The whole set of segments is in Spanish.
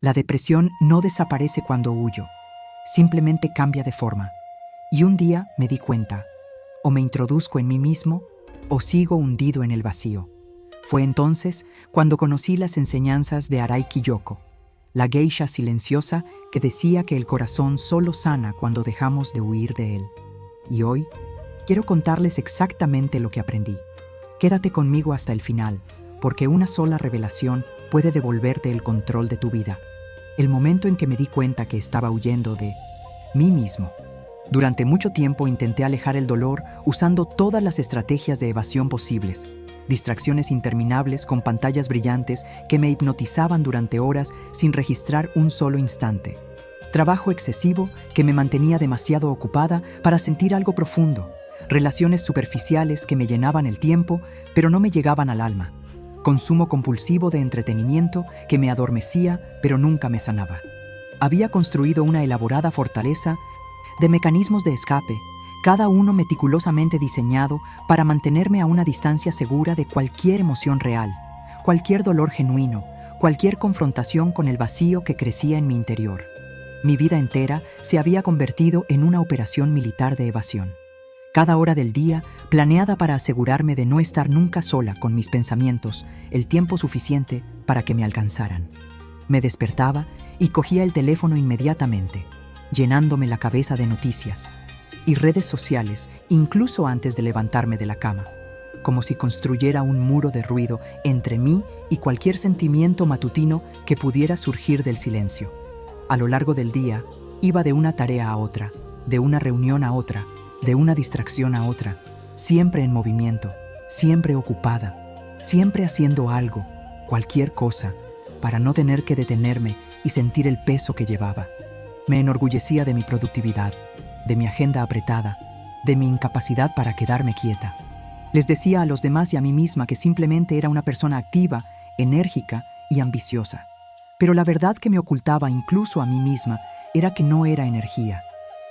La depresión no desaparece cuando huyo, simplemente cambia de forma. Y un día me di cuenta, o me introduzco en mí mismo, o sigo hundido en el vacío. Fue entonces cuando conocí las enseñanzas de Araiki Yoko, la geisha silenciosa que decía que el corazón solo sana cuando dejamos de huir de él. Y hoy quiero contarles exactamente lo que aprendí. Quédate conmigo hasta el final, porque una sola revelación puede devolverte el control de tu vida. El momento en que me di cuenta que estaba huyendo de mí mismo. Durante mucho tiempo intenté alejar el dolor usando todas las estrategias de evasión posibles. Distracciones interminables con pantallas brillantes que me hipnotizaban durante horas sin registrar un solo instante. Trabajo excesivo que me mantenía demasiado ocupada para sentir algo profundo. Relaciones superficiales que me llenaban el tiempo, pero no me llegaban al alma. Consumo compulsivo de entretenimiento que me adormecía, pero nunca me sanaba. Había construido una elaborada fortaleza de mecanismos de escape, cada uno meticulosamente diseñado para mantenerme a una distancia segura de cualquier emoción real, cualquier dolor genuino, cualquier confrontación con el vacío que crecía en mi interior. Mi vida entera se había convertido en una operación militar de evasión. Cada hora del día, planeada para asegurarme de no estar nunca sola con mis pensamientos, el tiempo suficiente para que me alcanzaran. Me despertaba y cogía el teléfono inmediatamente, llenándome la cabeza de noticias y redes sociales, incluso antes de levantarme de la cama, como si construyera un muro de ruido entre mí y cualquier sentimiento matutino que pudiera surgir del silencio. A lo largo del día, iba de una tarea a otra, de una reunión a otra, de una distracción a otra, siempre en movimiento, siempre ocupada, siempre haciendo algo, cualquier cosa, para no tener que detenerme y sentir el peso que llevaba. Me enorgullecía de mi productividad, de mi agenda apretada, de mi incapacidad para quedarme quieta. Les decía a los demás y a mí misma que simplemente era una persona activa, enérgica y ambiciosa. Pero la verdad que me ocultaba incluso a mí misma era que no era energía,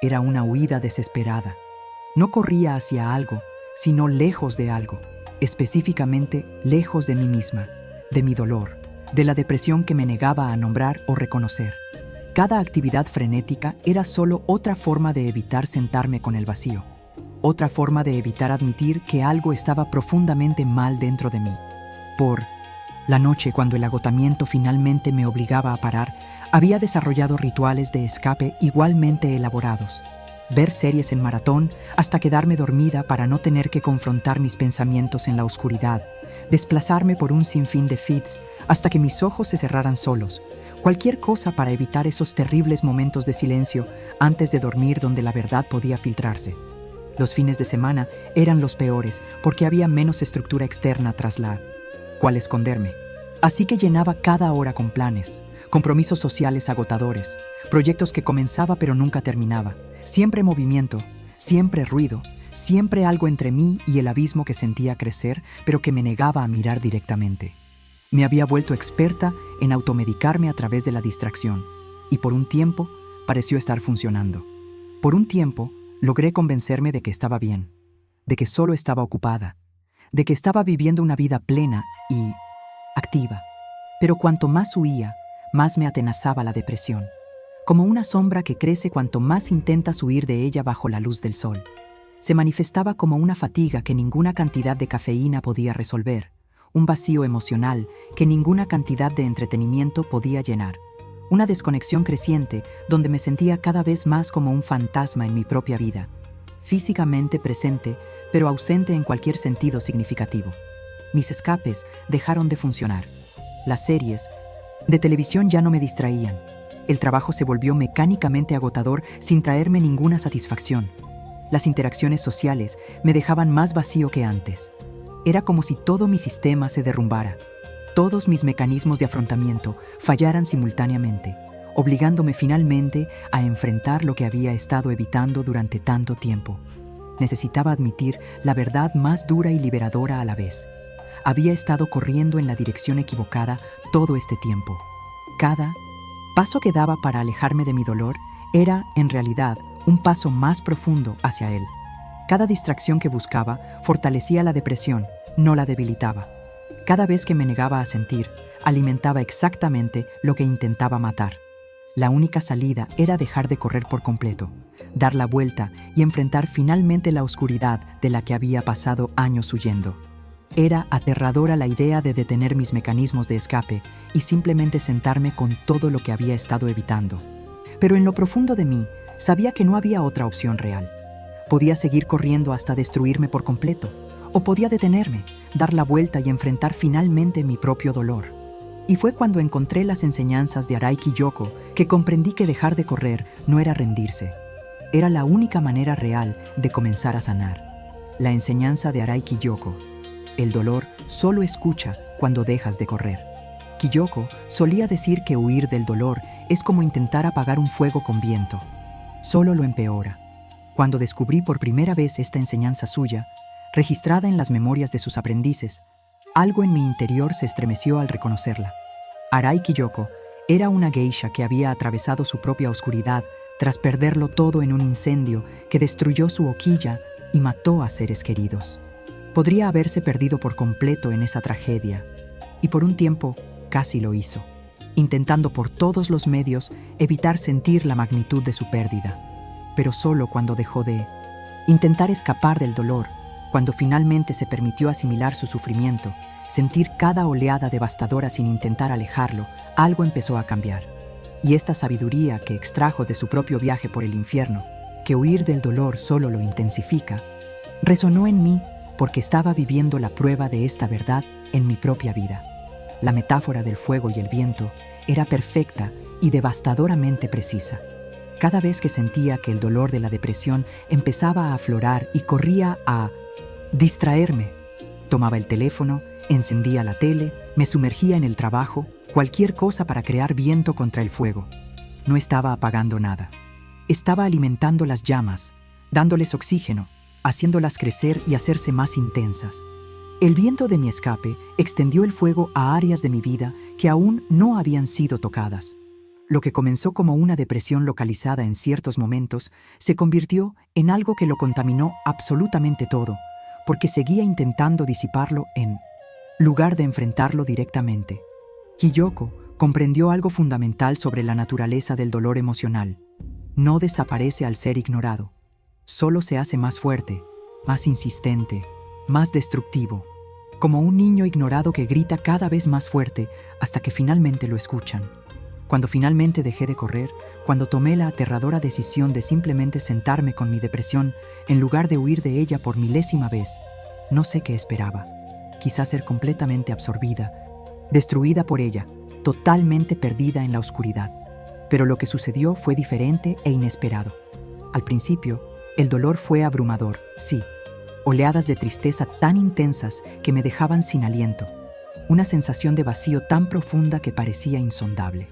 era una huida desesperada. No corría hacia algo, sino lejos de algo, específicamente lejos de mí misma, de mi dolor, de la depresión que me negaba a nombrar o reconocer. Cada actividad frenética era solo otra forma de evitar sentarme con el vacío, otra forma de evitar admitir que algo estaba profundamente mal dentro de mí. Por la noche, cuando el agotamiento finalmente me obligaba a parar, había desarrollado rituales de escape igualmente elaborados. Ver series en maratón hasta quedarme dormida para no tener que confrontar mis pensamientos en la oscuridad, desplazarme por un sinfín de feeds hasta que mis ojos se cerraran solos, cualquier cosa para evitar esos terribles momentos de silencio antes de dormir donde la verdad podía filtrarse. Los fines de semana eran los peores porque había menos estructura externa tras la cual esconderme. Así que llenaba cada hora con planes, compromisos sociales agotadores, proyectos que comenzaba pero nunca terminaba. Siempre movimiento, siempre ruido, siempre algo entre mí y el abismo que sentía crecer, pero que me negaba a mirar directamente. Me había vuelto experta en automedicarme a través de la distracción, y por un tiempo pareció estar funcionando. Por un tiempo logré convencerme de que estaba bien, de que solo estaba ocupada, de que estaba viviendo una vida plena y activa. Pero cuanto más huía, más me atenazaba la depresión. Como una sombra que crece cuanto más intentas huir de ella bajo la luz del sol. Se manifestaba como una fatiga que ninguna cantidad de cafeína podía resolver, un vacío emocional que ninguna cantidad de entretenimiento podía llenar, una desconexión creciente donde me sentía cada vez más como un fantasma en mi propia vida, físicamente presente, pero ausente en cualquier sentido significativo. Mis escapes dejaron de funcionar. Las series de televisión ya no me distraían. El trabajo se volvió mecánicamente agotador sin traerme ninguna satisfacción. Las interacciones sociales me dejaban más vacío que antes. Era como si todo mi sistema se derrumbara. Todos mis mecanismos de afrontamiento fallaran simultáneamente, obligándome finalmente a enfrentar lo que había estado evitando durante tanto tiempo. Necesitaba admitir la verdad más dura y liberadora a la vez. Había estado corriendo en la dirección equivocada todo este tiempo. Cada paso que daba para alejarme de mi dolor era, en realidad, un paso más profundo hacia él. Cada distracción que buscaba fortalecía la depresión, no la debilitaba. Cada vez que me negaba a sentir, alimentaba exactamente lo que intentaba matar. La única salida era dejar de correr por completo, dar la vuelta y enfrentar finalmente la oscuridad de la que había pasado años huyendo. Era aterradora la idea de detener mis mecanismos de escape y simplemente sentarme con todo lo que había estado evitando. Pero en lo profundo de mí, sabía que no había otra opción real. Podía seguir corriendo hasta destruirme por completo, o podía detenerme, dar la vuelta y enfrentar finalmente mi propio dolor. Y fue cuando encontré las enseñanzas de Arai Kiyoko que comprendí que dejar de correr no era rendirse. Era la única manera real de comenzar a sanar. La enseñanza de Arai Kiyoko: el dolor solo escucha cuando dejas de correr. Kiyoko solía decir que huir del dolor es como intentar apagar un fuego con viento. Solo lo empeora. Cuando descubrí por primera vez esta enseñanza suya, registrada en las memorias de sus aprendices, algo en mi interior se estremeció al reconocerla. Arai Kiyoko era una geisha que había atravesado su propia oscuridad tras perderlo todo en un incendio que destruyó su hoquilla y mató a seres queridos. Podría haberse perdido por completo en esa tragedia, y por un tiempo casi lo hizo, intentando por todos los medios evitar sentir la magnitud de su pérdida. Pero solo cuando dejó de intentar escapar del dolor, cuando finalmente se permitió asimilar su sufrimiento, sentir cada oleada devastadora sin intentar alejarlo, algo empezó a cambiar. Y esta sabiduría que extrajo de su propio viaje por el infierno, que huir del dolor solo lo intensifica, resonó en mí porque estaba viviendo la prueba de esta verdad en mi propia vida. La metáfora del fuego y el viento era perfecta y devastadoramente precisa. Cada vez que sentía que el dolor de la depresión empezaba a aflorar y corría a distraerme, tomaba el teléfono, encendía la tele, me sumergía en el trabajo, cualquier cosa para crear viento contra el fuego. No estaba apagando nada. Estaba alimentando las llamas, dándoles oxígeno, haciéndolas crecer y hacerse más intensas. El viento de mi escape extendió el fuego a áreas de mi vida que aún no habían sido tocadas. Lo que comenzó como una depresión localizada en ciertos momentos se convirtió en algo que lo contaminó absolutamente todo, porque seguía intentando disiparlo en lugar de enfrentarlo directamente. Kiyoko comprendió algo fundamental sobre la naturaleza del dolor emocional. No desaparece al ser ignorado. Solo se hace más fuerte, más insistente, más destructivo, como un niño ignorado que grita cada vez más fuerte hasta que finalmente lo escuchan. Cuando finalmente dejé de correr, cuando tomé la aterradora decisión de simplemente sentarme con mi depresión en lugar de huir de ella por milésima vez, no sé qué esperaba. Quizás ser completamente absorbida, destruida por ella, totalmente perdida en la oscuridad. Pero lo que sucedió fue diferente e inesperado. Al principio, el dolor fue abrumador, sí. Oleadas de tristeza tan intensas que me dejaban sin aliento. Una sensación de vacío tan profunda que parecía insondable.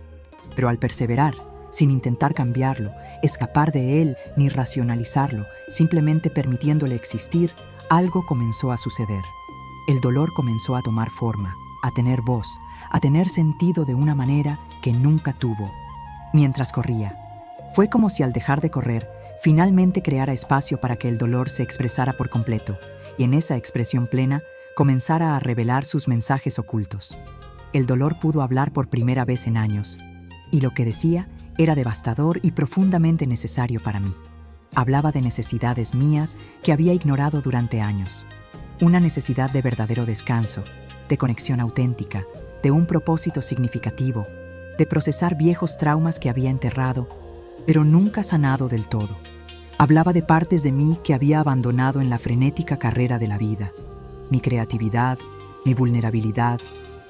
Pero al perseverar, sin intentar cambiarlo, escapar de él ni racionalizarlo, simplemente permitiéndole existir, algo comenzó a suceder. El dolor comenzó a tomar forma, a tener voz, a tener sentido de una manera que nunca tuvo. Mientras corría, fue como si al dejar de correr, finalmente creara espacio para que el dolor se expresara por completo, y en esa expresión plena comenzara a revelar sus mensajes ocultos. El dolor pudo hablar por primera vez en años, y lo que decía era devastador y profundamente necesario para mí. Hablaba de necesidades mías que había ignorado durante años. Una necesidad de verdadero descanso, de conexión auténtica, de un propósito significativo, de procesar viejos traumas que había enterrado, pero nunca sanado del todo. Hablaba de partes de mí que había abandonado en la frenética carrera de la vida. Mi creatividad, mi vulnerabilidad,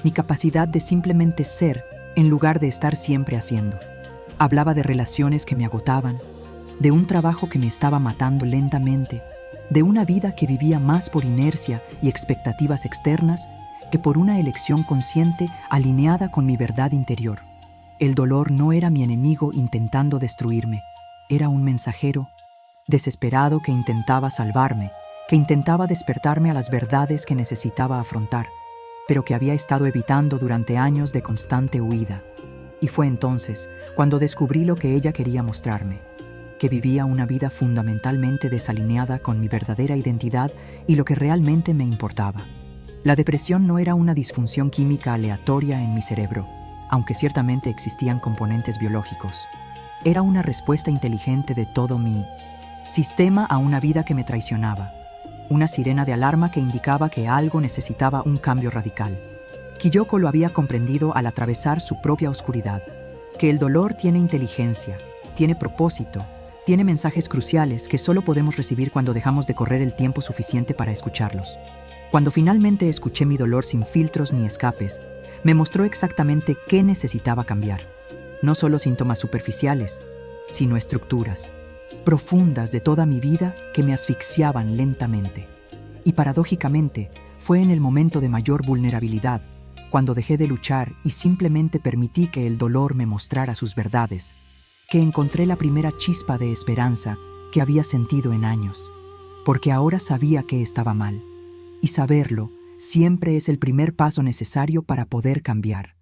mi capacidad de simplemente ser en lugar de estar siempre haciendo. Hablaba de relaciones que me agotaban, de un trabajo que me estaba matando lentamente, de una vida que vivía más por inercia y expectativas externas que por una elección consciente alineada con mi verdad interior. El dolor no era mi enemigo intentando destruirme, era un mensajero desesperado que intentaba salvarme, que intentaba despertarme a las verdades que necesitaba afrontar, pero que había estado evitando durante años de constante huida. Y fue entonces cuando descubrí lo que ella quería mostrarme, que vivía una vida fundamentalmente desalineada con mi verdadera identidad y lo que realmente me importaba. La depresión no era una disfunción química aleatoria en mi cerebro, aunque ciertamente existían componentes biológicos. Era una respuesta inteligente de todo mi sistema a una vida que me traicionaba, una sirena de alarma que indicaba que algo necesitaba un cambio radical. Kiyoko lo había comprendido al atravesar su propia oscuridad, que el dolor tiene inteligencia, tiene propósito, tiene mensajes cruciales que solo podemos recibir cuando dejamos de correr el tiempo suficiente para escucharlos. Cuando finalmente escuché mi dolor sin filtros ni escapes, me mostró exactamente qué necesitaba cambiar. No solo síntomas superficiales, sino estructuras profundas de toda mi vida que me asfixiaban lentamente. Y paradójicamente, fue en el momento de mayor vulnerabilidad, cuando dejé de luchar y simplemente permití que el dolor me mostrara sus verdades, que encontré la primera chispa de esperanza que había sentido en años, porque ahora sabía que estaba mal. Y saberlo siempre es el primer paso necesario para poder cambiar.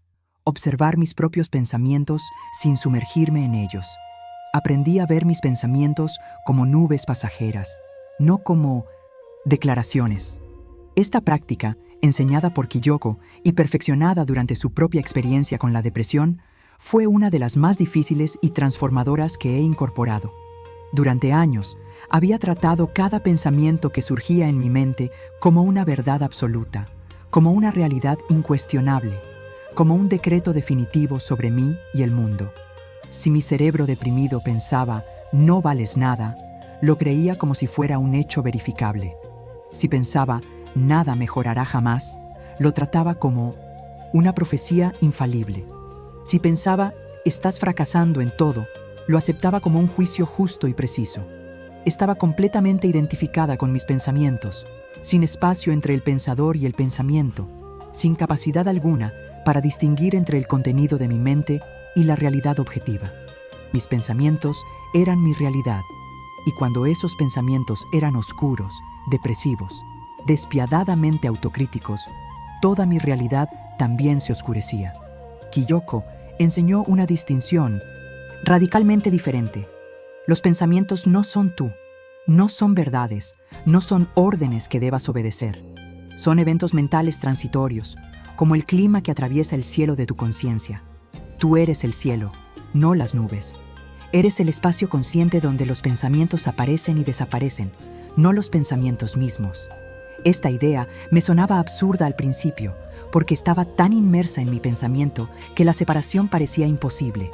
Observar mis propios pensamientos sin sumergirme en ellos. Aprendí a ver mis pensamientos como nubes pasajeras, no como declaraciones. Esta práctica, enseñada por Kiyoko y perfeccionada durante su propia experiencia con la depresión, fue una de las más difíciles y transformadoras que he incorporado. Durante años, había tratado cada pensamiento que surgía en mi mente como una verdad absoluta, como una realidad incuestionable, como un decreto definitivo sobre mí y el mundo. Si mi cerebro deprimido pensaba, no vales nada, lo creía como si fuera un hecho verificable. Si pensaba, nada mejorará jamás, lo trataba como una profecía infalible. Si pensaba, estás fracasando en todo, lo aceptaba como un juicio justo y preciso. Estaba completamente identificada con mis pensamientos, sin espacio entre el pensador y el pensamiento, sin capacidad alguna para distinguir entre el contenido de mi mente y la realidad objetiva. Mis pensamientos eran mi realidad, y cuando esos pensamientos eran oscuros, depresivos, despiadadamente autocríticos, toda mi realidad también se oscurecía. Kiyoko enseñó una distinción radicalmente diferente. Los pensamientos no son tú, no son verdades, no son órdenes que debas obedecer. Son eventos mentales transitorios, como el clima que atraviesa el cielo de tu conciencia. Tú eres el cielo, no las nubes. Eres el espacio consciente donde los pensamientos aparecen y desaparecen, no los pensamientos mismos. Esta idea me sonaba absurda al principio, porque estaba tan inmersa en mi pensamiento que la separación parecía imposible.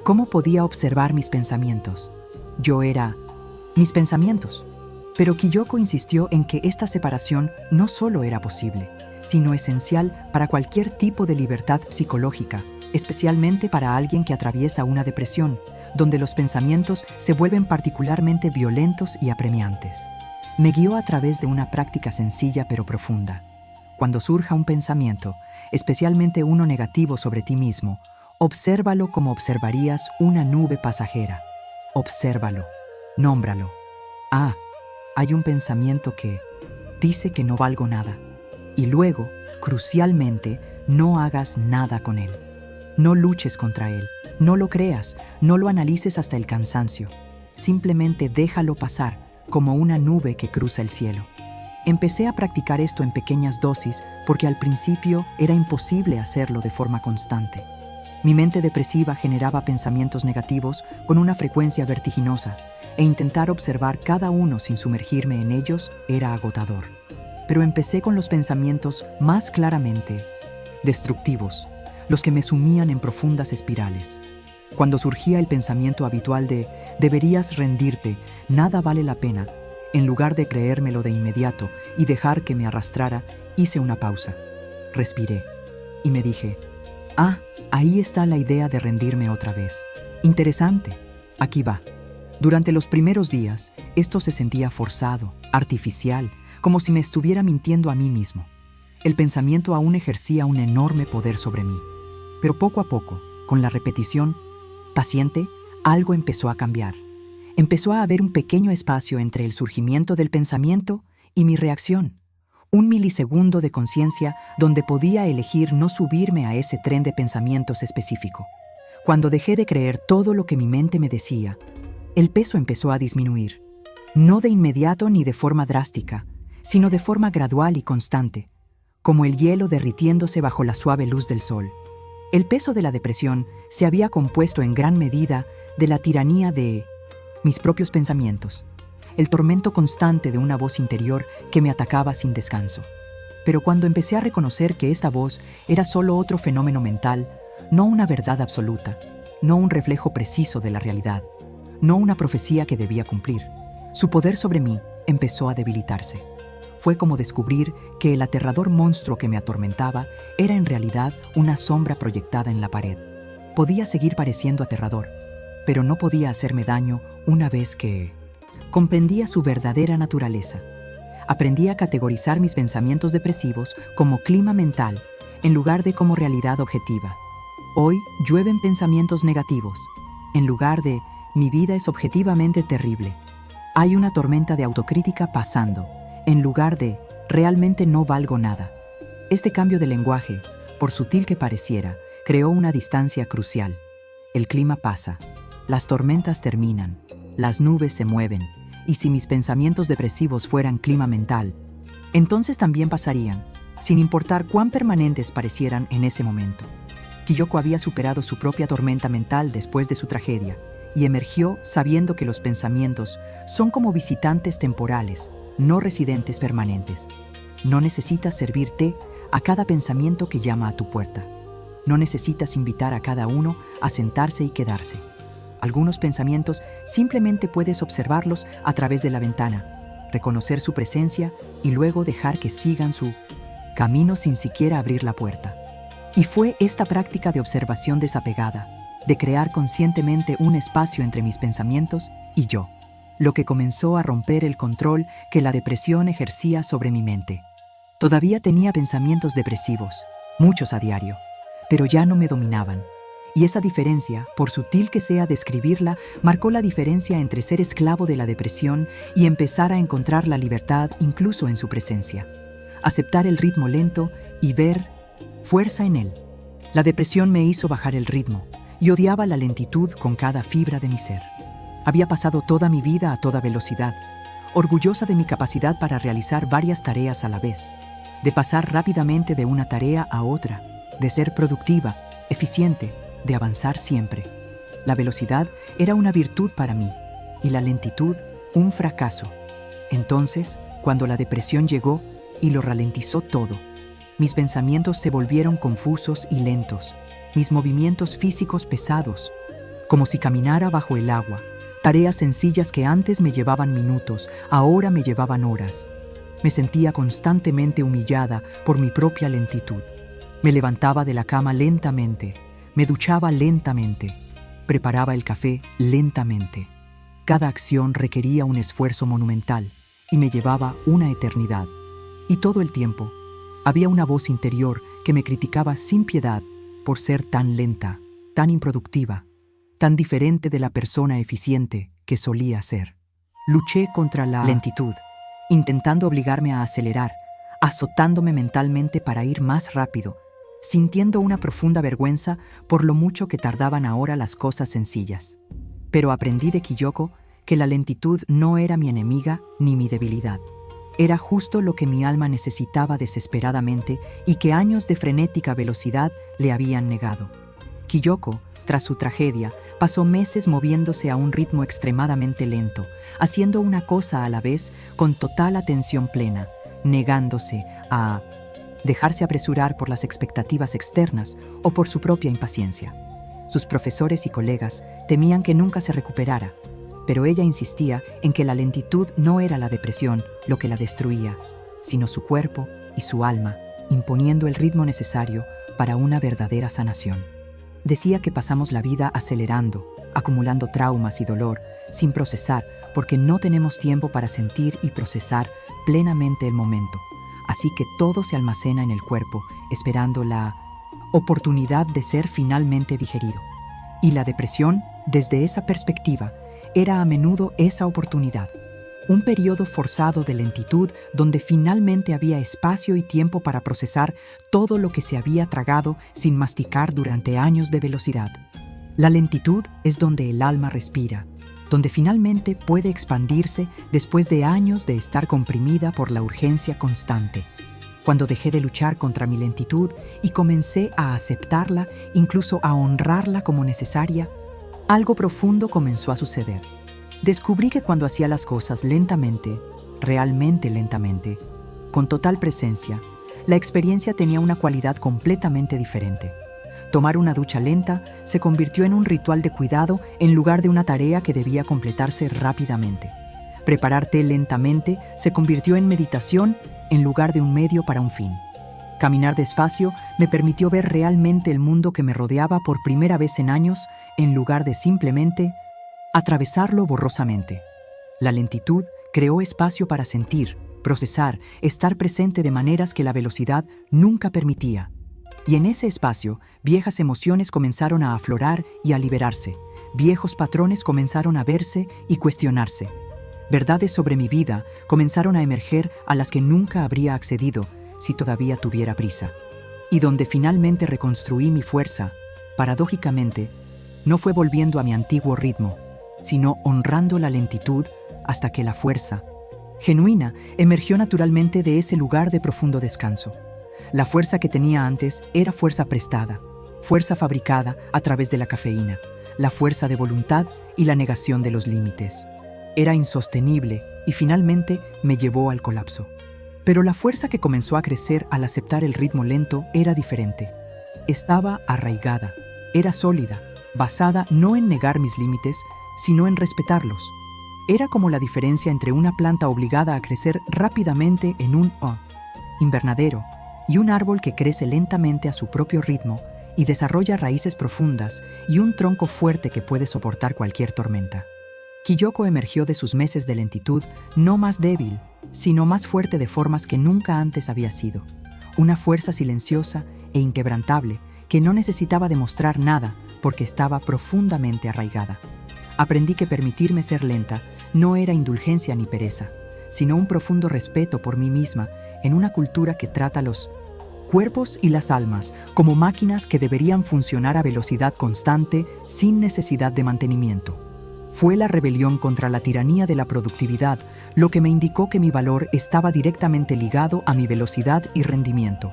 ¿Cómo podía observar mis pensamientos? Yo era mis pensamientos. Pero Kiyoko insistió en que esta separación no solo era posible, sino esencial para cualquier tipo de libertad psicológica, especialmente para alguien que atraviesa una depresión, donde los pensamientos se vuelven particularmente violentos y apremiantes. Me guió a través de una práctica sencilla pero profunda. Cuando surja un pensamiento, especialmente uno negativo sobre ti mismo, obsérvalo como observarías una nube pasajera. Obsérvalo, nómbralo. Ah, hay un pensamiento que dice que no valgo nada. Y luego, crucialmente, no hagas nada con él. No luches contra él, no lo creas, no lo analices hasta el cansancio. Simplemente déjalo pasar, como una nube que cruza el cielo. Empecé a practicar esto en pequeñas dosis porque al principio era imposible hacerlo de forma constante. Mi mente depresiva generaba pensamientos negativos con una frecuencia vertiginosa, e intentar observar cada uno sin sumergirme en ellos era agotador. Pero empecé con los pensamientos más claramente destructivos, los que me sumían en profundas espirales. Cuando surgía el pensamiento habitual de «deberías rendirte, nada vale la pena», en lugar de creérmelo de inmediato y dejar que me arrastrara, hice una pausa. Respiré y me dije, «Ah, ahí está la idea de rendirme otra vez. Interesante. Aquí va». Durante los primeros días, esto se sentía forzado, artificial, como si me estuviera mintiendo a mí mismo. El pensamiento aún ejercía un enorme poder sobre mí. Pero poco a poco, con la repetición paciente, algo empezó a cambiar. Empezó a haber un pequeño espacio entre el surgimiento del pensamiento y mi reacción. Un milisegundo de conciencia donde podía elegir no subirme a ese tren de pensamientos específico. Cuando dejé de creer todo lo que mi mente me decía, el peso empezó a disminuir. No de inmediato ni de forma drástica, sino de forma gradual y constante. como el hielo derritiéndose bajo la suave luz del sol. El peso de la depresión se había compuesto en gran medida de la tiranía de mis propios pensamientos, el tormento constante de una voz interior que me atacaba sin descanso. Pero cuando empecé a reconocer que esta voz era solo otro fenómeno mental, no una verdad absoluta, no un reflejo preciso de la realidad, no una profecía que debía cumplir, su poder sobre mí empezó a debilitarse. Fue como descubrir que el aterrador monstruo que me atormentaba era en realidad una sombra proyectada en la pared. Podía seguir pareciendo aterrador, pero no podía hacerme daño una vez que comprendía su verdadera naturaleza. Aprendí a categorizar mis pensamientos depresivos como clima mental en lugar de como realidad objetiva. Hoy llueven pensamientos negativos, en lugar de mi vida es objetivamente terrible. Hay una tormenta de autocrítica pasando, en lugar de realmente no valgo nada. Este cambio de lenguaje, por sutil que pareciera, creó una distancia crucial. El clima pasa, las tormentas terminan, las nubes se mueven, y si mis pensamientos depresivos fueran clima mental, entonces también pasarían, sin importar cuán permanentes parecieran en ese momento. Kiyoko había superado su propia tormenta mental después de su tragedia, y emergió sabiendo que los pensamientos son como visitantes temporales, no residentes permanentes. No necesitas servir té a cada pensamiento que llama a tu puerta. No necesitas invitar a cada uno a sentarse y quedarse. Algunos pensamientos simplemente puedes observarlos a través de la ventana, reconocer su presencia y luego dejar que sigan su camino sin siquiera abrir la puerta. Y fue esta práctica de observación desapegada, de crear conscientemente un espacio entre mis pensamientos y yo, lo que comenzó a romper el control que la depresión ejercía sobre mi mente. Todavía tenía pensamientos depresivos, muchos a diario, pero ya no me dominaban. Y esa diferencia, por sutil que sea describirla, marcó la diferencia entre ser esclavo de la depresión y empezar a encontrar la libertad incluso en su presencia. Aceptar el ritmo lento y ver fuerza en él. La depresión me hizo bajar el ritmo y odiaba la lentitud con cada fibra de mi ser. Había pasado toda mi vida a toda velocidad, orgullosa de mi capacidad para realizar varias tareas a la vez, de pasar rápidamente de una tarea a otra, de ser productiva, eficiente, de avanzar siempre. La velocidad era una virtud para mí y la lentitud un fracaso. Entonces, cuando la depresión llegó y lo ralentizó todo, mis pensamientos se volvieron confusos y lentos, mis movimientos físicos pesados, como si caminara bajo el agua. Tareas sencillas que antes me llevaban minutos, ahora me llevaban horas. Me sentía constantemente humillada por mi propia lentitud. Me levantaba de la cama lentamente, me duchaba lentamente, preparaba el café lentamente. Cada acción requería un esfuerzo monumental y me llevaba una eternidad. Y todo el tiempo, había una voz interior que me criticaba sin piedad por ser tan lenta, tan improductiva, tan diferente de la persona eficiente que solía ser. Luché contra la lentitud, intentando obligarme a acelerar, azotándome mentalmente para ir más rápido, sintiendo una profunda vergüenza por lo mucho que tardaban ahora las cosas sencillas. Pero aprendí de Kiyoko que la lentitud no era mi enemiga ni mi debilidad. Era justo lo que mi alma necesitaba desesperadamente y que años de frenética velocidad le habían negado. Kiyoko, tras su tragedia, pasó meses moviéndose a un ritmo extremadamente lento, haciendo una cosa a la vez con total atención plena, negándose a dejarse apresurar por las expectativas externas o por su propia impaciencia. Sus profesores y colegas temían que nunca se recuperara, pero ella insistía en que la lentitud no era la depresión lo que la destruía, sino su cuerpo y su alma, imponiendo el ritmo necesario para una verdadera sanación. Decía que pasamos la vida acelerando, acumulando traumas y dolor, sin procesar, porque no tenemos tiempo para sentir y procesar plenamente el momento. Así que todo se almacena en el cuerpo, esperando la oportunidad de ser finalmente digerido. Y la depresión, desde esa perspectiva, era a menudo esa oportunidad. Un periodo forzado de lentitud donde finalmente había espacio y tiempo para procesar todo lo que se había tragado sin masticar durante años de velocidad. La lentitud es donde el alma respira, donde finalmente puede expandirse después de años de estar comprimida por la urgencia constante. cuando dejé de luchar contra mi lentitud y comencé a aceptarla, incluso a honrarla como necesaria, algo profundo comenzó a suceder. Descubrí que cuando hacía las cosas lentamente, realmente lentamente, con total presencia, la experiencia tenía una cualidad completamente diferente. Tomar una ducha lenta se convirtió en un ritual de cuidado en lugar de una tarea que debía completarse rápidamente. Preparar té lentamente se convirtió en meditación en lugar de un medio para un fin. Caminar despacio me permitió ver realmente el mundo que me rodeaba por primera vez en años, en lugar de simplemente atravesarlo borrosamente. La lentitud creó espacio para sentir, procesar, estar presente de maneras que la velocidad nunca permitía. Y en ese espacio, viejas emociones comenzaron a aflorar y a liberarse. Viejos patrones comenzaron a verse y cuestionarse. Verdades sobre mi vida comenzaron a emerger a las que nunca habría accedido si todavía tuviera prisa. Y donde finalmente reconstruí mi fuerza, paradójicamente, no fue volviendo a mi antiguo ritmo, sino honrando la lentitud hasta que la fuerza, genuina, emergió naturalmente de ese lugar de profundo descanso. La fuerza que tenía antes era fuerza prestada, fuerza fabricada a través de la cafeína, la fuerza de voluntad y la negación de los límites. Era insostenible y finalmente me llevó al colapso. Pero la fuerza que comenzó a crecer al aceptar el ritmo lento era diferente. Estaba arraigada, era sólida, basada no en negar mis límites, sino en respetarlos. Era como la diferencia entre una planta obligada a crecer rápidamente en un invernadero y un árbol que crece lentamente a su propio ritmo y desarrolla raíces profundas y un tronco fuerte que puede soportar cualquier tormenta. Kiyoko emergió de sus meses de lentitud no más débil, sino más fuerte de formas que nunca antes había sido. Una fuerza silenciosa e inquebrantable que no necesitaba demostrar nada porque estaba profundamente arraigada. Aprendí que permitirme ser lenta no era indulgencia ni pereza, sino un profundo respeto por mí misma en una cultura que trata los cuerpos y las almas como máquinas que deberían funcionar a velocidad constante sin necesidad de mantenimiento. Fue la rebelión contra la tiranía de la productividad lo que me indicó que mi valor estaba directamente ligado a mi velocidad y rendimiento.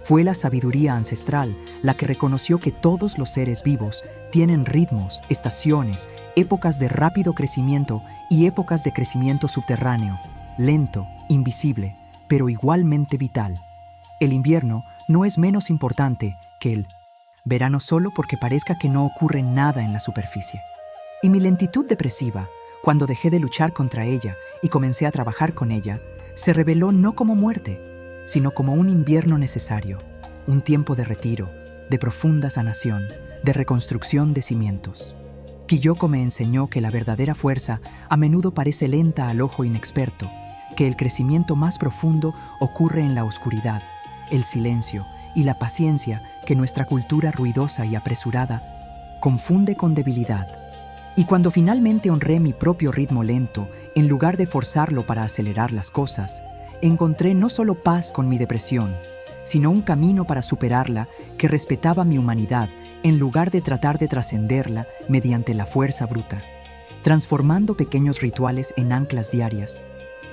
Fue la sabiduría ancestral la que reconoció que todos los seres vivos tienen ritmos, estaciones, épocas de rápido crecimiento y épocas de crecimiento subterráneo, lento, invisible, pero igualmente vital. El invierno no es menos importante que el verano solo porque parezca que no ocurre nada en la superficie. Y mi lentitud depresiva, cuando dejé de luchar contra ella y comencé a trabajar con ella, se reveló no como muerte, sino como un invierno necesario, un tiempo de retiro, de profunda sanación, de reconstrucción de cimientos. Kiyoko me enseñó que la verdadera fuerza a menudo parece lenta al ojo inexperto, que el crecimiento más profundo ocurre en la oscuridad, el silencio y la paciencia que nuestra cultura ruidosa y apresurada confunde con debilidad. Y cuando finalmente honré mi propio ritmo lento, en lugar de forzarlo para acelerar las cosas, encontré no solo paz con mi depresión, sino un camino para superarla que respetaba mi humanidad en lugar de tratar de trascenderla mediante la fuerza bruta, transformando pequeños rituales en anclas diarias,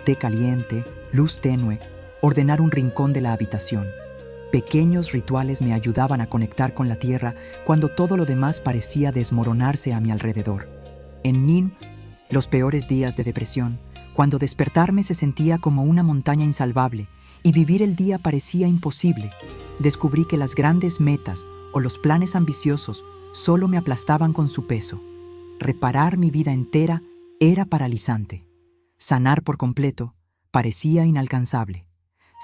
té caliente, luz tenue, ordenar un rincón de la habitación. Pequeños rituales me ayudaban a conectar con la tierra cuando todo lo demás parecía desmoronarse a mi alrededor. En Nim, los peores días de depresión, cuando despertarme se sentía como una montaña insalvable y vivir el día parecía imposible, descubrí que las grandes metas o los planes ambiciosos solo me aplastaban con su peso. Reparar mi vida entera era paralizante. Sanar por completo parecía inalcanzable.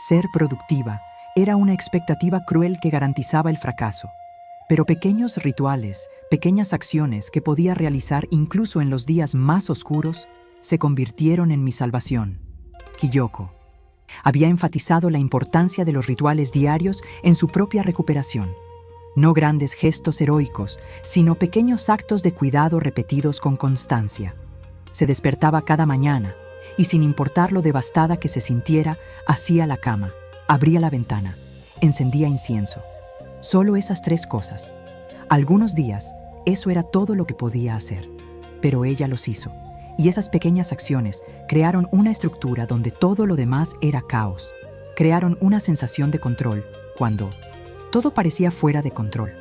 Ser productiva era una expectativa cruel que garantizaba el fracaso. Pero pequeños rituales, pequeñas acciones que podía realizar incluso en los días más oscuros, se convirtieron en mi salvación. Kiyoko había enfatizado la importancia de los rituales diarios en su propia recuperación. No grandes gestos heroicos, sino pequeños actos de cuidado repetidos con constancia. Se despertaba cada mañana y, sin importar lo devastada que se sintiera, hacía la cama, abría la ventana, encendía incienso. Solo esas 3 cosas. Algunos días, eso era todo lo que podía hacer, pero ella los hizo. Y esas pequeñas acciones crearon una estructura donde todo lo demás era caos. crearon una sensación de control cuando todo parecía fuera de control.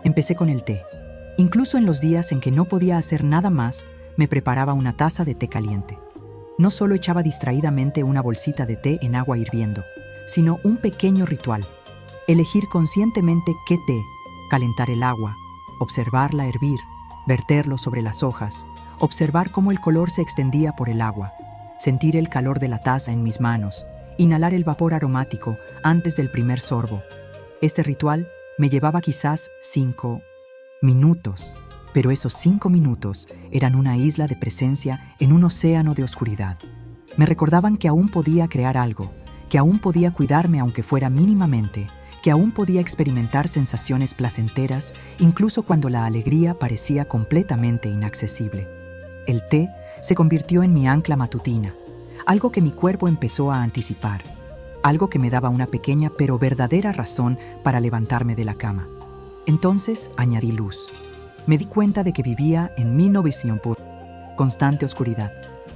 Empecé con el té. Incluso en los días en que no podía hacer nada más, me preparaba una taza de té caliente. No solo echaba distraídamente una bolsita de té en agua hirviendo, sino un pequeño ritual. Elegir conscientemente qué té, calentar el agua, observarla hervir, verterlo sobre las hojas, observar cómo el color se extendía por el agua, sentir el calor de la taza en mis manos, inhalar el vapor aromático antes del primer sorbo. Este ritual me llevaba quizás 5 minutos, pero esos 5 minutos eran una isla de presencia en un océano de oscuridad. Me recordaban que aún podía crear algo, que aún podía cuidarme aunque fuera mínimamente, que aún podía experimentar sensaciones placenteras incluso cuando la alegría parecía completamente inaccesible. El té se convirtió en mi ancla matutina, algo que mi cuerpo empezó a anticipar, algo que me daba una pequeña pero verdadera razón para levantarme de la cama. Entonces añadí luz. Me di cuenta de que vivía en mi novisión por constante oscuridad,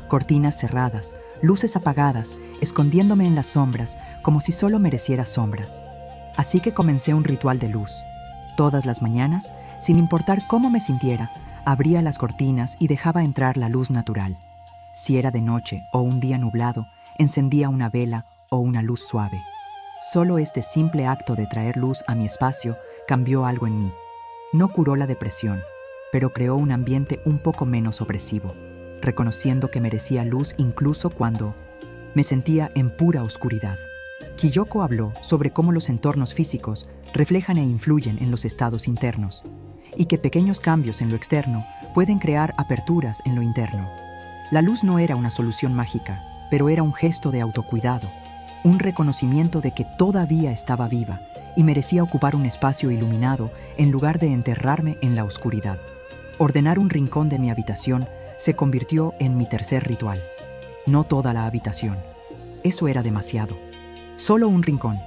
cortinas cerradas, luces apagadas, escondiéndome en las sombras como si solo mereciera sombras. Así que comencé un ritual de luz. Todas las mañanas, sin importar cómo me sintiera, abría las cortinas y dejaba entrar la luz natural. Si era de noche o un día nublado, encendía una vela o una luz suave. Solo este simple acto de traer luz a mi espacio cambió algo en mí. No curó la depresión, pero creó un ambiente un poco menos opresivo, reconociendo que merecía luz incluso cuando me sentía en pura oscuridad. Kiyoko habló sobre cómo los entornos físicos reflejan e influyen en los estados internos, y que pequeños cambios en lo externo pueden crear aperturas en lo interno. La luz no era una solución mágica, pero era un gesto de autocuidado, un reconocimiento de que todavía estaba viva y merecía ocupar un espacio iluminado en lugar de enterrarme en la oscuridad. Ordenar un rincón de mi habitación se convirtió en mi tercer ritual. No toda la habitación. Eso era demasiado. Solo un rincón,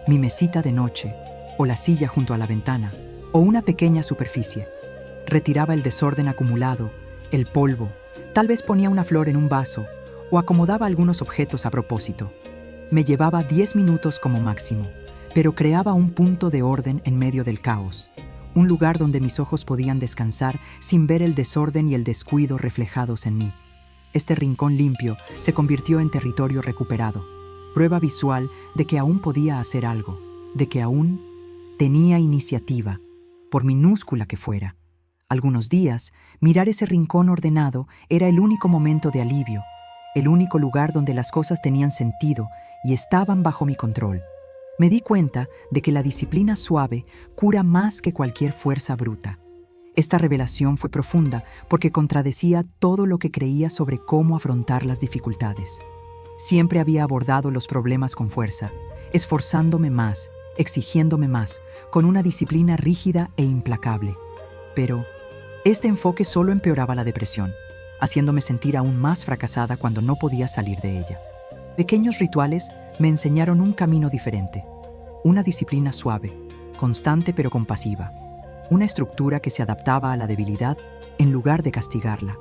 mi mesita de noche, o la silla junto a la ventana, o una pequeña superficie. Retiraba el desorden acumulado, el polvo, tal vez ponía una flor en un vaso, o acomodaba algunos objetos a propósito. Me llevaba 10 minutos como máximo, pero creaba un punto de orden en medio del caos, un lugar donde mis ojos podían descansar sin ver el desorden y el descuido reflejados en mí. Este rincón limpio se convirtió en territorio recuperado, prueba visual de que aún podía hacer algo, de que aún tenía iniciativa, por minúscula que fuera. Algunos días, mirar ese rincón ordenado era el único momento de alivio, el único lugar donde las cosas tenían sentido y estaban bajo mi control. Me di cuenta de que la disciplina suave cura más que cualquier fuerza bruta. Esta revelación fue profunda porque contradecía todo lo que creía sobre cómo afrontar las dificultades. Siempre había abordado los problemas con fuerza, esforzándome más, exigiéndome más, con una disciplina rígida e implacable. Pero este enfoque solo empeoraba la depresión, haciéndome sentir aún más fracasada cuando no podía salir de ella. Pequeños rituales me enseñaron un camino diferente, una disciplina suave, constante pero compasiva, una estructura que se adaptaba a la debilidad en lugar de castigarla.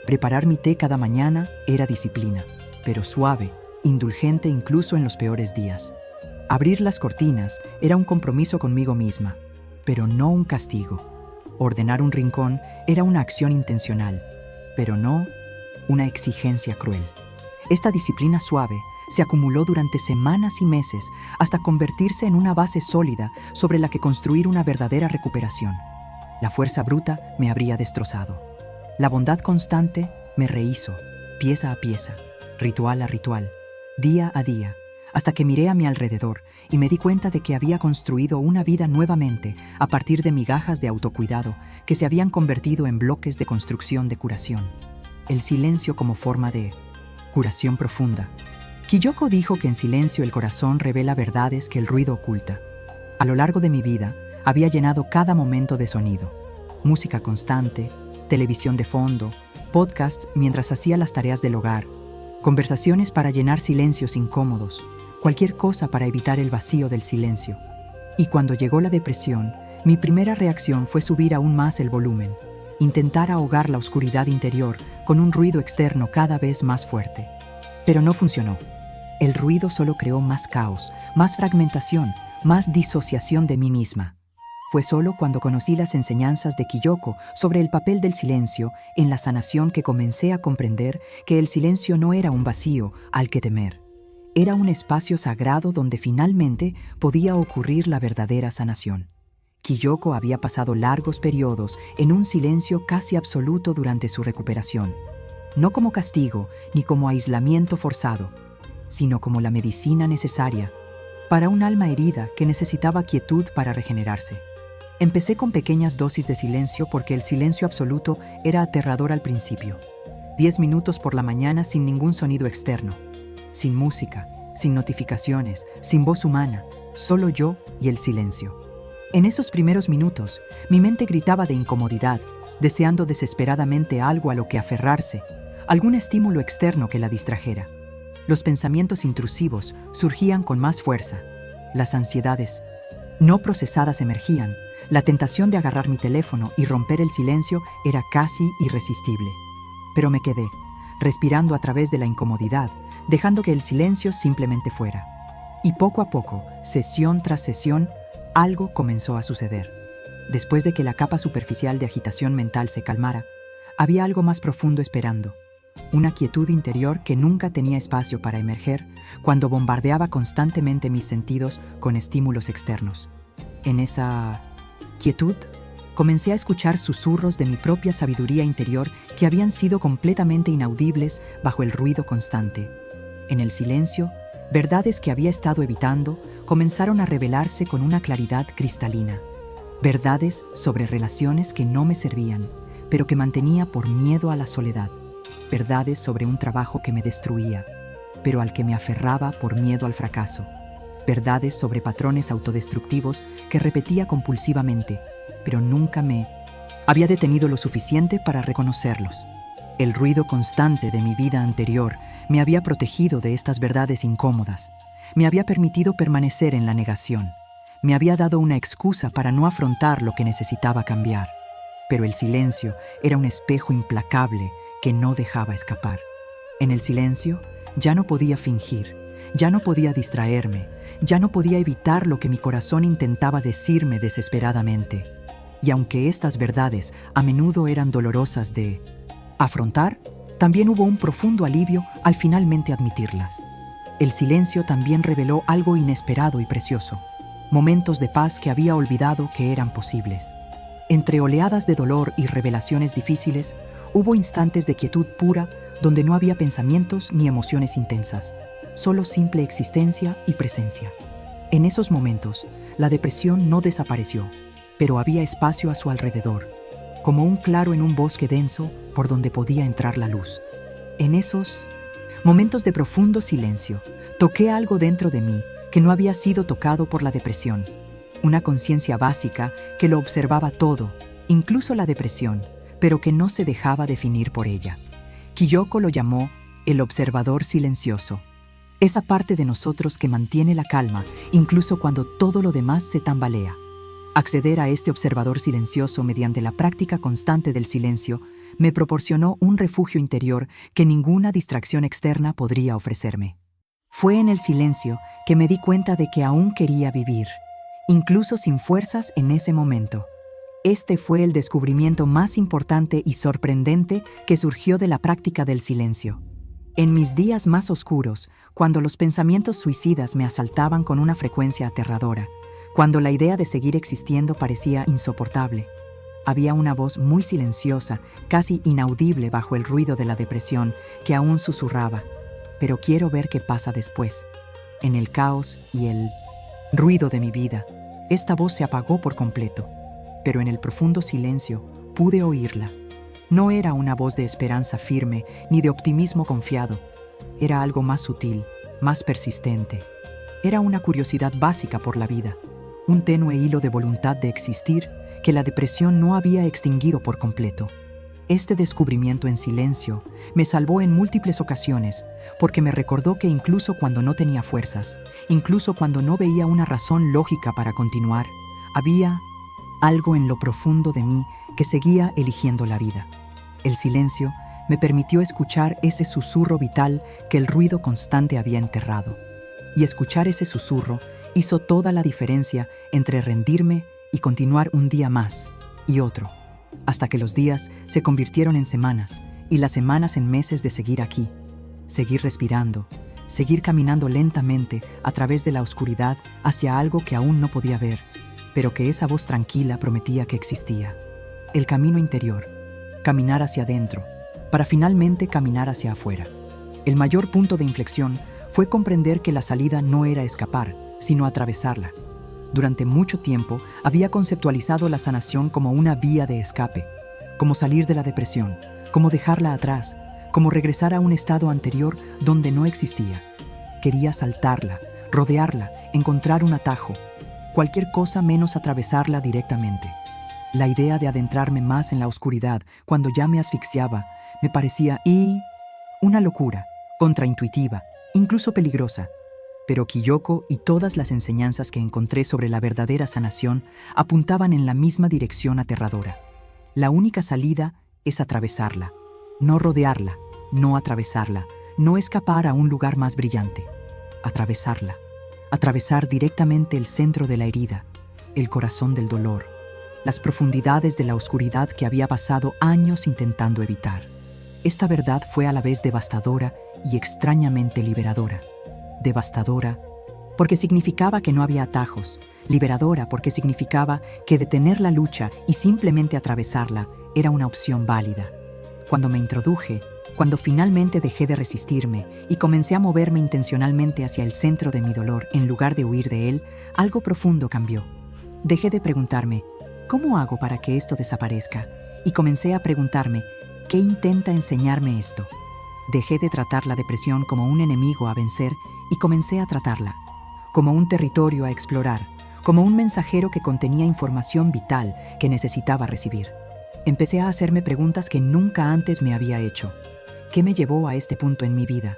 Preparar mi té cada mañana era disciplina, pero suave, indulgente incluso en los peores días. Abrir las cortinas era un compromiso conmigo misma, pero no un castigo. Ordenar un rincón era una acción intencional, pero no una exigencia cruel. Esta disciplina suave se acumuló durante semanas y meses hasta convertirse en una base sólida sobre la que construir una verdadera recuperación. La fuerza bruta me habría destrozado. La bondad constante me rehizo, pieza a pieza, ritual a ritual, día a día, hasta que miré a mi alrededor y me di cuenta de que había construido una vida nuevamente a partir de migajas de autocuidado que se habían convertido en bloques de construcción de curación. El silencio como forma de curación profunda. Kiyoko dijo que en silencio el corazón revela verdades que el ruido oculta. A lo largo de mi vida, había llenado cada momento de sonido. Música constante, televisión de fondo, podcasts mientras hacía las tareas del hogar, conversaciones para llenar silencios incómodos, cualquier cosa para evitar el vacío del silencio. Y cuando llegó la depresión, mi primera reacción fue subir aún más el volumen, intentar ahogar la oscuridad interior con un ruido externo cada vez más fuerte. Pero no funcionó. El ruido solo creó más caos, más fragmentación, más disociación de mí misma. Fue solo cuando conocí las enseñanzas de Kiyoko sobre el papel del silencio en la sanación que comencé a comprender que el silencio no era un vacío al que temer. Era un espacio sagrado donde finalmente podía ocurrir la verdadera sanación. Kiyoko había pasado largos periodos en un silencio casi absoluto durante su recuperación, no como castigo ni como aislamiento forzado, sino como la medicina necesaria para un alma herida que necesitaba quietud para regenerarse. Empecé con pequeñas dosis de silencio porque el silencio absoluto era aterrador al principio. 10 minutos por la mañana sin ningún sonido externo, sin música, sin notificaciones, sin voz humana, solo yo y el silencio. En esos primeros minutos, mi mente gritaba de incomodidad, deseando desesperadamente algo a lo que aferrarse, algún estímulo externo que la distrajera. Los pensamientos intrusivos surgían con más fuerza. Las ansiedades no procesadas emergían. La tentación de agarrar mi teléfono y romper el silencio era casi irresistible. Pero me quedé, respirando a través de la incomodidad, dejando que el silencio simplemente fuera. Y poco a poco, sesión tras sesión, algo comenzó a suceder. Después de que la capa superficial de agitación mental se calmara, había algo más profundo esperando. Una quietud interior que nunca tenía espacio para emerger cuando bombardeaba constantemente mis sentidos con estímulos externos. En esa quietud, comencé a escuchar susurros de mi propia sabiduría interior que habían sido completamente inaudibles bajo el ruido constante. En el silencio, verdades que había estado evitando comenzaron a revelarse con una claridad cristalina. Verdades sobre relaciones que no me servían, pero que mantenía por miedo a la soledad. Verdades sobre un trabajo que me destruía, pero al que me aferraba por miedo al fracaso. Verdades sobre patrones autodestructivos que repetía compulsivamente, pero nunca me había detenido lo suficiente para reconocerlos. El ruido constante de mi vida anterior me había protegido de estas verdades incómodas. Me había permitido permanecer en la negación. Me había dado una excusa para no afrontar lo que necesitaba cambiar. Pero el silencio era un espejo implacable que no dejaba escapar. En el silencio ya no podía fingir, ya no podía distraerme, ya no podía evitar lo que mi corazón intentaba decirme desesperadamente. Y aunque estas verdades a menudo eran dolorosas de afrontar, también hubo un profundo alivio al finalmente admitirlas. El silencio también reveló algo inesperado y precioso, momentos de paz que había olvidado que eran posibles. Entre oleadas de dolor y revelaciones difíciles, hubo instantes de quietud pura donde no había pensamientos ni emociones intensas, solo simple existencia y presencia. En esos momentos, la depresión no desapareció, pero había espacio a su alrededor, como un claro en un bosque denso por donde podía entrar la luz. En esos momentos de profundo silencio, toqué algo dentro de mí que no había sido tocado por la depresión, una conciencia básica que lo observaba todo, incluso la depresión, pero que no se dejaba definir por ella. Kiyoko lo llamó el observador silencioso, esa parte de nosotros que mantiene la calma incluso cuando todo lo demás se tambalea. Acceder a este observador silencioso mediante la práctica constante del silencio me proporcionó un refugio interior que ninguna distracción externa podría ofrecerme. Fue en el silencio que me di cuenta de que aún quería vivir, incluso sin fuerzas en ese momento. Este fue el descubrimiento más importante y sorprendente que surgió de la práctica del silencio. En mis días más oscuros, cuando los pensamientos suicidas me asaltaban con una frecuencia aterradora, cuando la idea de seguir existiendo parecía insoportable, había una voz muy silenciosa, casi inaudible bajo el ruido de la depresión, que aún susurraba: pero quiero ver qué pasa después. En el caos y el ruido de mi vida, esta voz se apagó por completo, pero en el profundo silencio pude oírla. No era una voz de esperanza firme ni de optimismo confiado. Era algo más sutil, más persistente. Era una curiosidad básica por la vida, un tenue hilo de voluntad de existir que la depresión no había extinguido por completo. Este descubrimiento en silencio me salvó en múltiples ocasiones porque me recordó que incluso cuando no tenía fuerzas, incluso cuando no veía una razón lógica para continuar, había algo en lo profundo de mí que seguía eligiendo la vida. El silencio me permitió escuchar ese susurro vital que el ruido constante había enterrado. Y escuchar ese susurro hizo toda la diferencia entre rendirme y continuar un día más y otro, hasta que los días se convirtieron en semanas y las semanas en meses de seguir aquí, seguir respirando, seguir caminando lentamente a través de la oscuridad hacia algo que aún no podía ver, pero que esa voz tranquila prometía que existía. El camino interior, caminar hacia adentro, para finalmente caminar hacia afuera. El mayor punto de inflexión fue comprender que la salida no era escapar, sino atravesarla. Durante mucho tiempo había conceptualizado la sanación como una vía de escape, como salir de la depresión, como dejarla atrás, como regresar a un estado anterior donde no existía. Quería saltarla, rodearla, encontrar un atajo, cualquier cosa menos atravesarla directamente. La idea de adentrarme más en la oscuridad cuando ya me asfixiaba me parecía una locura, contraintuitiva, incluso peligrosa. Pero Kiyoko y todas las enseñanzas que encontré sobre la verdadera sanación apuntaban en la misma dirección aterradora. La única salida es atravesarla, no rodearla, no atravesarla, no escapar a un lugar más brillante. Atravesarla, atravesar directamente el centro de la herida, el corazón del dolor, las profundidades de la oscuridad que había pasado años intentando evitar. Esta verdad fue a la vez devastadora y extrañamente liberadora. Devastadora porque significaba que no había atajos, liberadora porque significaba que detener la lucha y simplemente atravesarla era una opción válida. Cuando me introduje, cuando finalmente dejé de resistirme y comencé a moverme intencionalmente hacia el centro de mi dolor en lugar de huir de él, algo profundo cambió. Dejé de preguntarme, ¿cómo hago para que esto desaparezca? Y comencé a preguntarme, ¿qué intenta enseñarme esto? Dejé de tratar la depresión como un enemigo a vencer y comencé a tratarla como un territorio a explorar, como un mensajero que contenía información vital que necesitaba recibir. Empecé a hacerme preguntas que nunca antes me había hecho. ¿Qué me llevó a este punto en mi vida?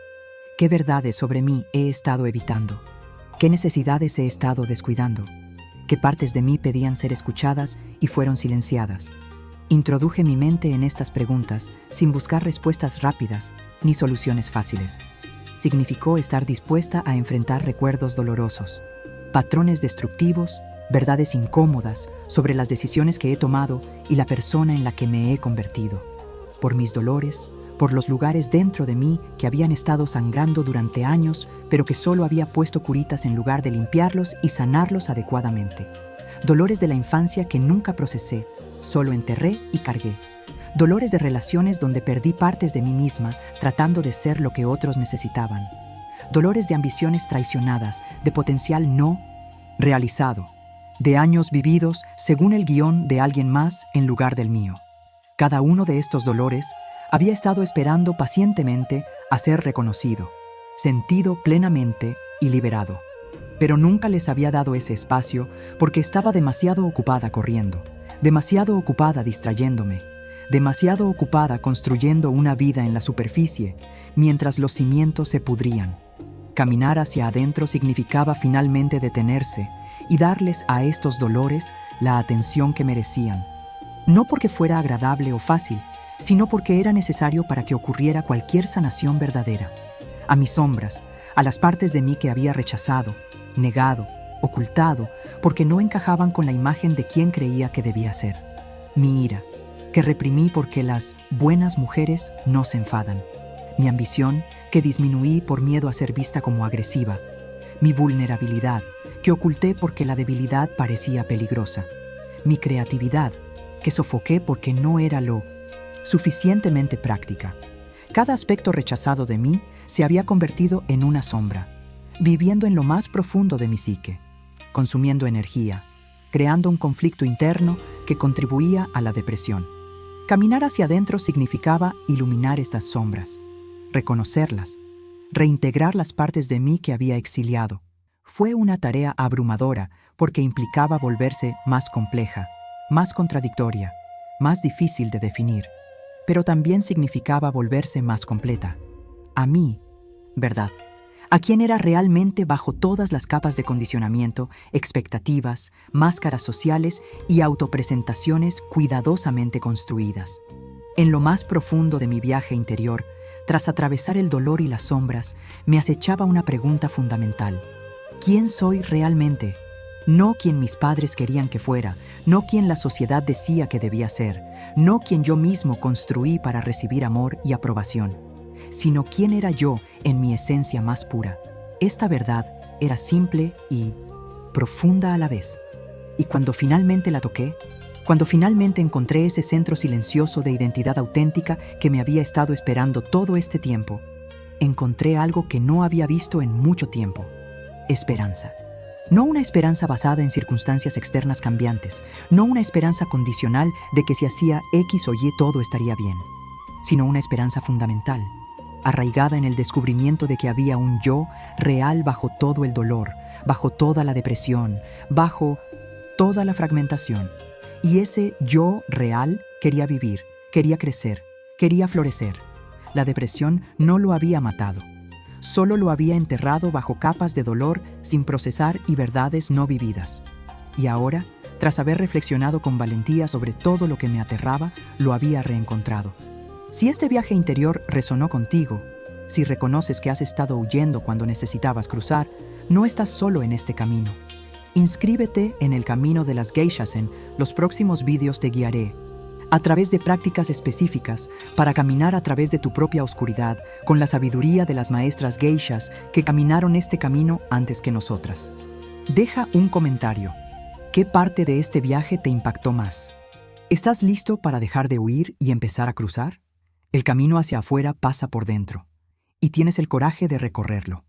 ¿Qué verdades sobre mí he estado evitando? ¿Qué necesidades he estado descuidando? ¿Qué partes de mí pedían ser escuchadas y fueron silenciadas? Introduje mi mente en estas preguntas sin buscar respuestas rápidas ni soluciones fáciles. Significó estar dispuesta a enfrentar recuerdos dolorosos, patrones destructivos, verdades incómodas sobre las decisiones que he tomado y la persona en la que me he convertido. Por mis dolores, por los lugares dentro de mí que habían estado sangrando durante años, pero que solo había puesto curitas en lugar de limpiarlos y sanarlos adecuadamente. Dolores de la infancia que nunca procesé, solo enterré y cargué. Dolores de relaciones donde perdí partes de mí misma tratando de ser lo que otros necesitaban. Dolores de ambiciones traicionadas, de potencial no realizado, de años vividos según el guión de alguien más en lugar del mío. Cada uno de estos dolores había estado esperando pacientemente a ser reconocido, sentido plenamente y liberado. Pero nunca les había dado ese espacio porque estaba demasiado ocupada corriendo, demasiado ocupada distrayéndome, demasiado ocupada construyendo una vida en la superficie, mientras los cimientos se pudrían. Caminar hacia adentro significaba finalmente detenerse y darles a estos dolores la atención que merecían. No porque fuera agradable o fácil, sino porque era necesario para que ocurriera cualquier sanación verdadera. A mis sombras, a las partes de mí que había rechazado, negado, ocultado, porque no encajaban con la imagen de quien creía que debía ser. Mi ira, que reprimí porque las buenas mujeres no se enfadan. Mi ambición, que disminuí por miedo a ser vista como agresiva. Mi vulnerabilidad, que oculté porque la debilidad parecía peligrosa. Mi creatividad, que sofoqué porque no era lo suficientemente práctica. Cada aspecto rechazado de mí se había convertido en una sombra, viviendo en lo más profundo de mi psique, consumiendo energía, creando un conflicto interno que contribuía a la depresión. Caminar hacia adentro significaba iluminar estas sombras, reconocerlas, reintegrar las partes de mí que había exiliado. Fue una tarea abrumadora porque implicaba volverse más compleja, más contradictoria, más difícil de definir, pero también significaba volverse más completa. A mí, ¿verdad? A quién era realmente bajo todas las capas de condicionamiento, expectativas, máscaras sociales y autopresentaciones cuidadosamente construidas. En lo más profundo de mi viaje interior, tras atravesar el dolor y las sombras, me acechaba una pregunta fundamental. ¿Quién soy realmente? No quien mis padres querían que fuera, no quien la sociedad decía que debía ser, no quien yo mismo construí para recibir amor y aprobación, sino quién era yo en mi esencia más pura. Esta verdad era simple y profunda a la vez. Y cuando finalmente la toqué, cuando finalmente encontré ese centro silencioso de identidad auténtica que me había estado esperando todo este tiempo, encontré algo que no había visto en mucho tiempo: esperanza. No una esperanza basada en circunstancias externas cambiantes, no una esperanza condicional de que si hacía X o Y todo estaría bien, sino una esperanza fundamental, arraigada en el descubrimiento de que había un yo real bajo todo el dolor, bajo toda la depresión, bajo toda la fragmentación. Y ese yo real quería vivir, quería crecer, quería florecer. La depresión no lo había matado. Solo lo había enterrado bajo capas de dolor sin procesar y verdades no vividas. Y ahora, tras haber reflexionado con valentía sobre todo lo que me aterraba, lo había reencontrado. Si este viaje interior resonó contigo, si reconoces que has estado huyendo cuando necesitabas cruzar, no estás solo en este camino. Inscríbete en el camino de las Geishasen. Los próximos vídeos te guiaré a través de prácticas específicas para caminar a través de tu propia oscuridad con la sabiduría de las maestras geishas que caminaron este camino antes que nosotras. Deja un comentario. ¿Qué parte de este viaje te impactó más? ¿Estás listo para dejar de huir y empezar a cruzar? El camino hacia afuera pasa por dentro, y tienes el coraje de recorrerlo.